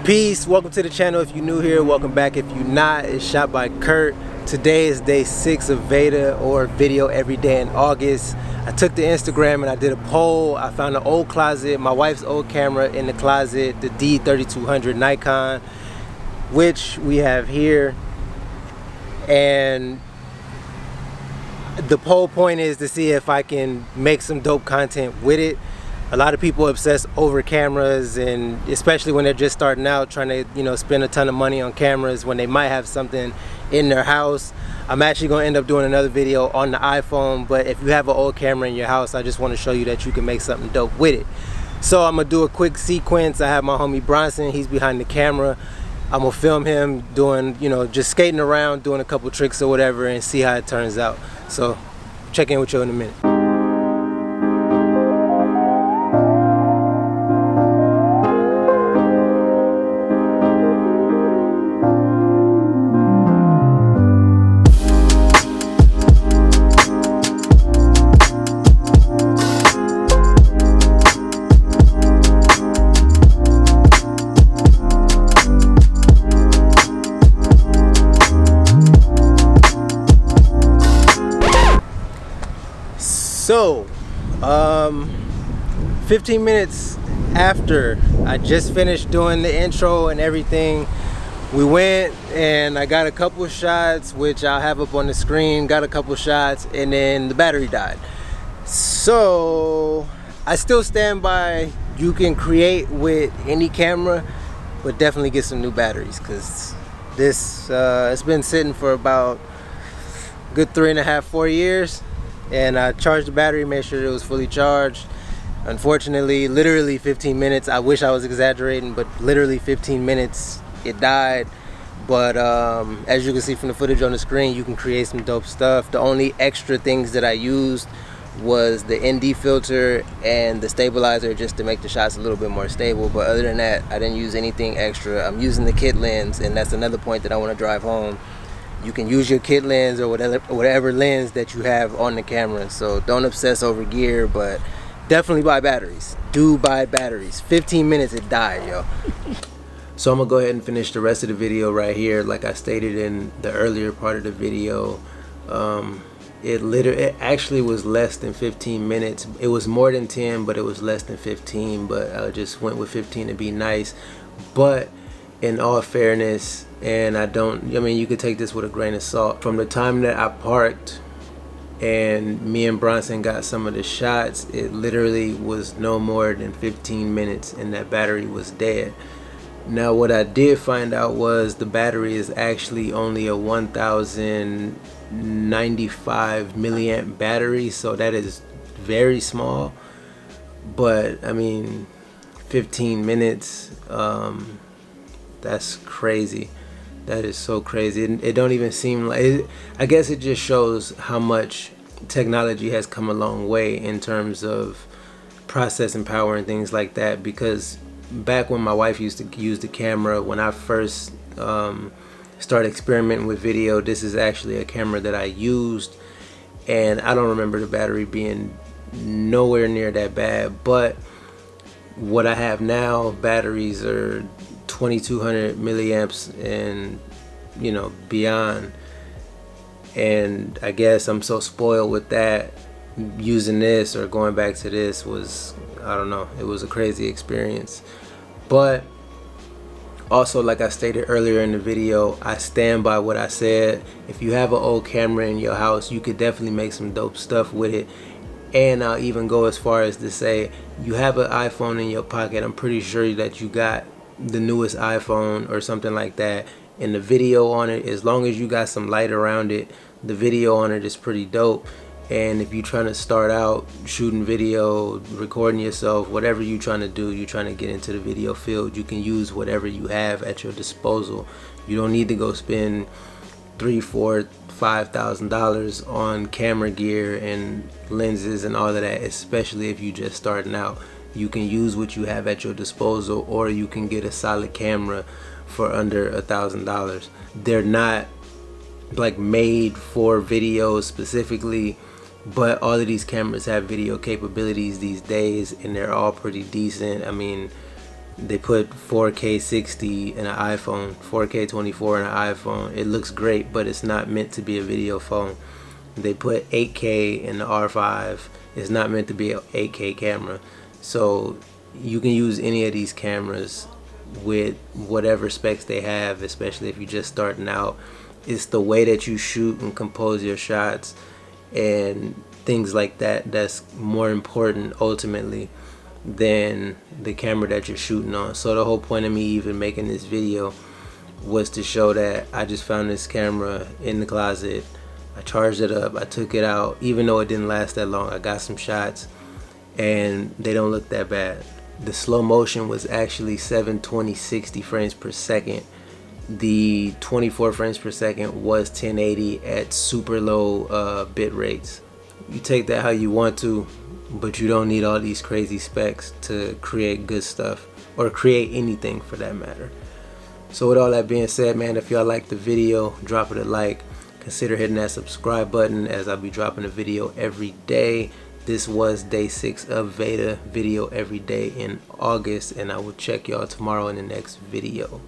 Peace, welcome to the channel. If you're new here, welcome back. If you're not, it's shot by Curt. Today is day 6 of Veda, or video every day in August. I took to Instagram and I did a poll. I found an old closet, my wife's old camera in the closet, the D3200 Nikon, which we have here. And the poll point is to see if I can make some dope content with it. A lot of people obsess over cameras, and especially when they're just starting out, trying to spend a ton of money on cameras when they might have something in their house. I'm actually going to end up doing another video on the iPhone, but if you have an old camera in your house, I just want to show you that you can make something dope with it. So I'm going to do a quick sequence. I have my homie Bronson, he's behind the camera. I'm going to film him doing, just skating around, doing a couple tricks or whatever, and see how it turns out. So check in with you in a minute. So 15 minutes after I just finished doing the intro and everything, we went and I got a couple of shots, which I'll have up on the screen. Got a couple of shots and then the battery died. So I still stand by, you can create with any camera, but definitely get some new batteries, because this it's been sitting for about a good 3.5-4 years. And I charged the battery, made sure it was fully charged. Unfortunately, literally 15 minutes, I wish I was exaggerating, but literally 15 minutes it died. But as you can see from the footage on the screen, you can create some dope stuff. The only extra things that I used was the ND filter and the stabilizer, just to make the shots a little bit more stable. But other than that, I didn't use anything extra. I'm using the kit lens, and that's another point that I want to drive home. You can use your kit lens or whatever lens that you have on the camera. So don't obsess over gear, but definitely buy batteries. Do buy batteries. 15 minutes it died, yo. So I'm gonna go ahead and finish the rest of the video right here. Like I stated in the earlier part of the video, it actually was less than 15 minutes. It was more than 10, but it was less than 15. But I just went with 15 to be nice. But in all fairness, and you could take this with a grain of salt, from the time that I parked and me and Bronson got some of the shots, it literally was no more than 15 minutes and that battery was dead. Now what I did find out was the battery is actually only a 1095 milliamp battery, so that is very small. But I mean, 15 minutes, that's crazy. That is so crazy. It don't even seem like it. I guess it just shows how much technology has come a long way in terms of processing power and things like that. Because back when my wife used to use the camera, when I first started experimenting with video, this is actually a camera that I used, and I don't remember the battery being nowhere near that bad. But what I have now, batteries are 2200 milliamps and beyond, and I guess I'm so spoiled with that. Using this or going back to this was, I don't know, it was a crazy experience. But also, like I stated earlier in the video, I stand by what I said. If you have an old camera in your house, you could definitely make some dope stuff with it. And I'll even go as far as to say, you have an iPhone in your pocket, I'm pretty sure that you got the newest iPhone or something like that, and the video on it, as long as you got some light around it, the video on it is pretty dope. And if you're trying to start out shooting video, recording yourself, whatever you're trying to do, you're trying to get into the video field, you can use whatever you have at your disposal. You don't need to go spend $3,000, $4,000, $5,000 on camera gear and lenses and all of that, especially if you're just starting out. You can use what you have at your disposal, or you can get a solid camera for under $1,000. They're not like made for video specifically, but all of these cameras have video capabilities these days, and they're all pretty decent. I mean, They put 4K 60 in an iPhone, 4K 24 in an iPhone. It looks great, but it's not meant to be a video phone. They put 8K in the R5. It's not meant to be an 8K camera. So you can use any of these cameras with whatever specs they have, especially if you're just starting out. It's the way that you shoot and compose your shots and things like that that's more important ultimately than the camera that you're shooting on. So the whole point of me even making this video was to show that I just found this camera in the closet. I charged it up, I took it out, even though it didn't last that long. I got some shots and they don't look that bad. The slow motion was actually 720 60 frames per second. The 24 frames per second was 1080 at super low bit rates. You take that how you want to, but you don't need all these crazy specs to create good stuff, or create anything for that matter. So with all that being said, man, if y'all like the video, drop it a like. Consider hitting that subscribe button, as I'll be dropping a video every day. This was day 6 of Veda, video every day in August, and I will check y'all tomorrow in the next video.